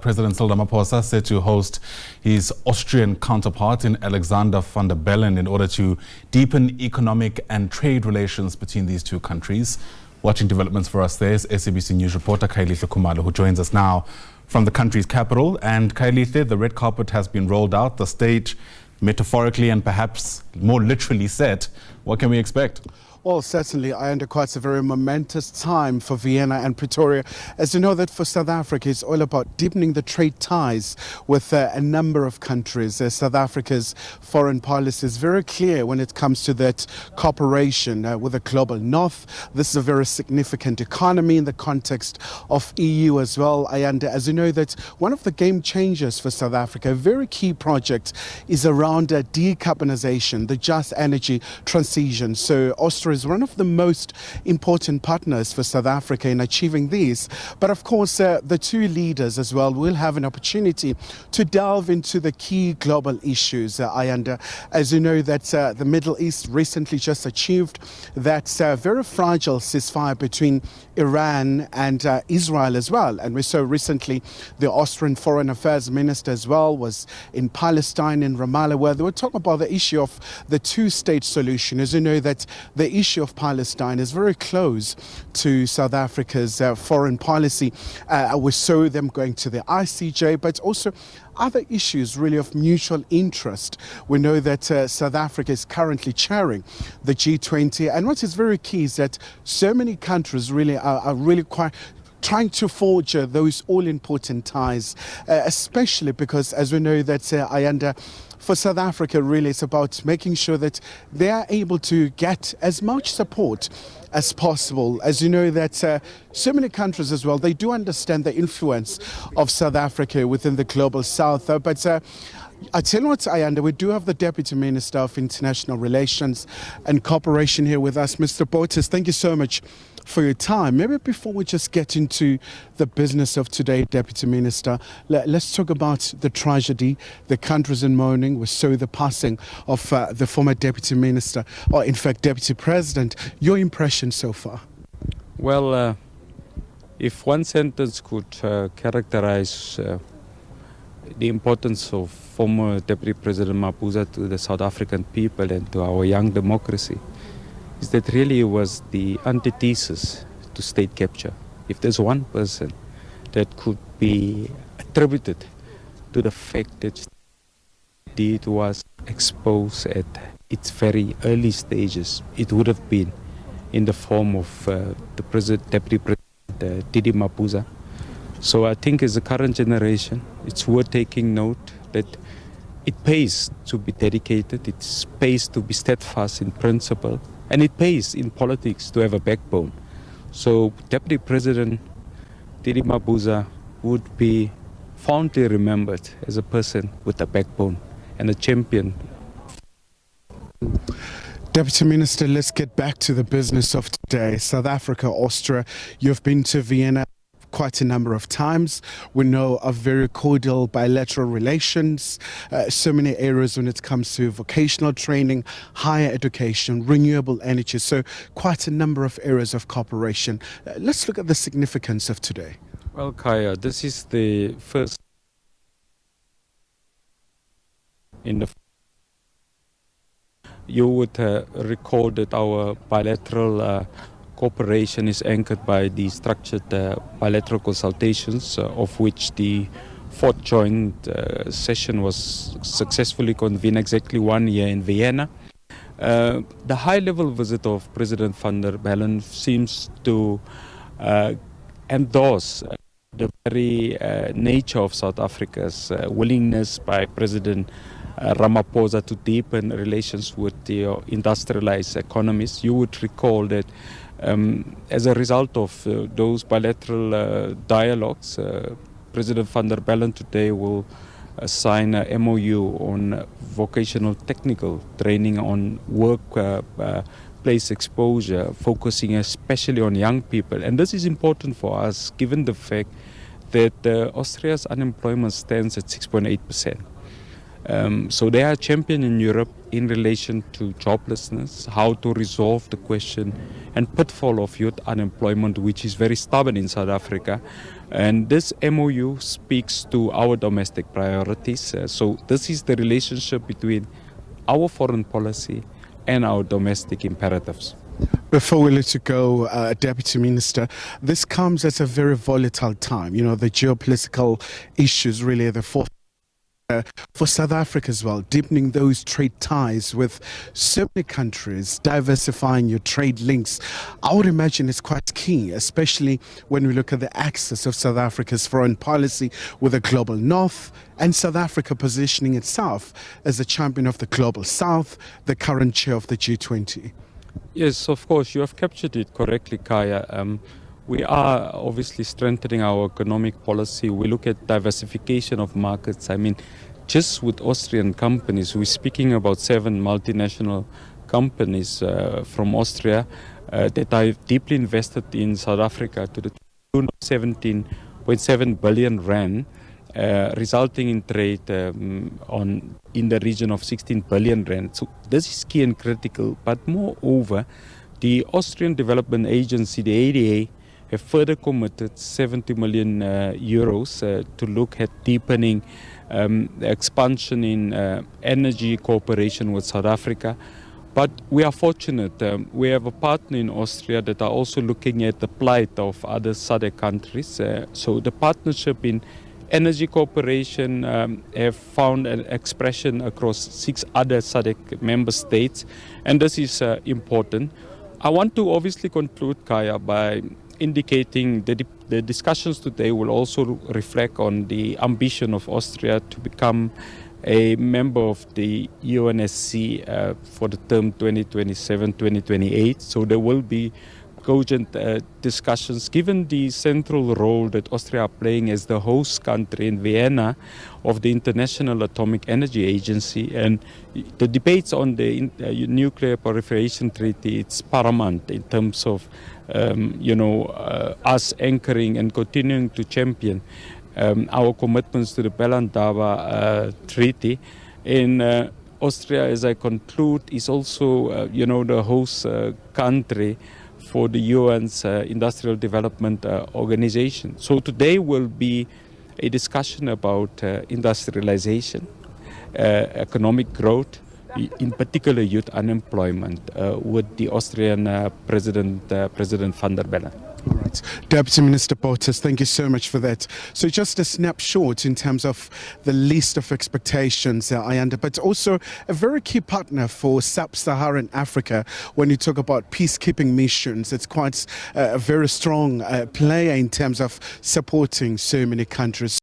President Cyril Ramaphosa set to host his Austrian counterpart in Alexander van der Bellen in order to deepen economic and trade relations between these two countries. Watching developments for us there is SABC News reporter Khayelihle Khumalo, who joins us now from the country's capital. And Khayelihle, the red carpet has been rolled out, the stage metaphorically and perhaps more literally set. What can we expect? Well, certainly, quite a very momentous time for Vienna and Pretoria. As you know, that for South Africa, it's all about deepening the trade ties with a number of countries. South Africa's foreign policy is very clear when it comes to that cooperation with the global north. This is a very significant economy in the context of EU as well. And as you know, that one of the game changers for South Africa, a very key project, is around decarbonization, the just energy transition. So Austria is one of the most important partners for South Africa in achieving these. But of course, the two leaders as well will have an opportunity to delve into the key global issues. As you know, that the Middle East recently just achieved that very fragile ceasefire between Iran and Israel as well. And we saw recently the Austrian Foreign Affairs Minister as well was in Palestine, in Ramallah, where they were talking about the issue of the two-state solution. As you know, that the issue of Palestine is very close to South Africa's foreign policy. We saw them going to the ICJ, but also other issues really of mutual interest. We know that South Africa is currently chairing the G20, and what is very key is that so many countries really are really quite trying to forge those all-important ties, especially because, as we know, that for South Africa, really, it's about making sure that they are able to get as much support as possible. As you know, that so many countries as well, they do understand the influence of South Africa within the global south. But I tell you what, we do have the Deputy Minister of International Relations and Cooperation here with us, Mr. Botes. Thank you so much for your time. Maybe before we just get into the business of today, Deputy Minister, let's talk about the tragedy. The country's in mourning. We saw the passing of the former Deputy Minister, or in fact Deputy President. Your impression so far? Well, if one sentence could characterize the importance of former Deputy President Ramaphosa to the South African people and to our young democracy, is that really was the antithesis to state capture. If there's one person that could be attributed to the fact that it was exposed at its very early stages, it would have been in the form of the Deputy President Didi Mapuza. So I think as a current generation, it's worth taking note that it pays to be dedicated, it pays to be steadfast in principle, and it pays in politics to have a backbone. So Deputy President Didi Mapuza would be fondly remembered as a person with a backbone and a champion. Deputy Minister, let's get back to the business of today. South Africa, Austria, you've been to Vienna quite a number of times. We know of very cordial bilateral relations, so many areas when it comes to vocational training, higher education, renewable energy, so quite a number of areas of cooperation. Let's look at the significance of today. Well, Kaya, this is the first in the you would recall that our bilateral cooperation is anchored by the structured bilateral consultations, of which the fourth joint session was successfully convened exactly 1 year in Vienna. The high-level visit of President van der Bellen seems to endorse the very nature of South Africa's willingness by President Ramaphosa to deepen relations with the industrialized economies. You would recall that as a result of those bilateral dialogues, President van der Bellen today will sign a MOU on vocational technical training on workplace exposure, focusing especially on young people. And this is important for us given the fact that Austria's unemployment stands at 6.8%. So they are a champion in Europe in relation to joblessness, how to resolve the question and pitfall of youth unemployment, which is very stubborn in South Africa. And this MOU speaks to our domestic priorities. So this is the relationship between our foreign policy and our domestic imperatives. Before we let you go, Deputy Minister, this comes at a very volatile time. You know, the geopolitical issues really are the forefront for South Africa as well, deepening those trade ties with so many countries, diversifying your trade links. I would imagine it's quite key, especially when we look at the axis of South Africa's foreign policy with the global north and South Africa positioning itself as a champion of the global south, the current chair of the G20. Yes, of course, you have captured it correctly, Kaya. We are obviously strengthening our economic policy. We look at diversification of markets. I mean, just with Austrian companies, we're speaking about 7 multinational companies from Austria that are deeply invested in South Africa to the tune of 17.7 billion rand, resulting in trade in the region of 16 billion rand. So this is key and critical. But moreover, the Austrian Development Agency, the ADA, have further committed 70 million euros to look at deepening expansion in energy cooperation with South Africa. But we are fortunate. We have a partner in Austria that are also looking at the plight of other SADC countries. So the partnership in energy cooperation have found an expression across 6 other SADC member states, and this is important. I want to obviously conclude, Kaya, by indicating that the discussions today will also reflect on the ambition of Austria to become a member of the UNSC for the term 2027-2028. So there will be cogent discussions, given the central role that Austria are playing as the host country in Vienna of the International Atomic Energy Agency. And the debates on the nuclear proliferation treaty, it's paramount in terms of us anchoring and continuing to champion our commitments to the Bellen treaty. In Austria, as I conclude, is also the host country for the UN's Industrial Development Organization. So today will be a discussion about industrialization, economic growth, in particular youth unemployment, with the Austrian President van der Bellen. All right. Deputy Minister Bottas, thank you so much for that. So just a snapshot in terms of the list of expectations, Ayanda, but also a very key partner for sub-Saharan Africa when you talk about peacekeeping missions. It's quite a very strong player in terms of supporting so many countries.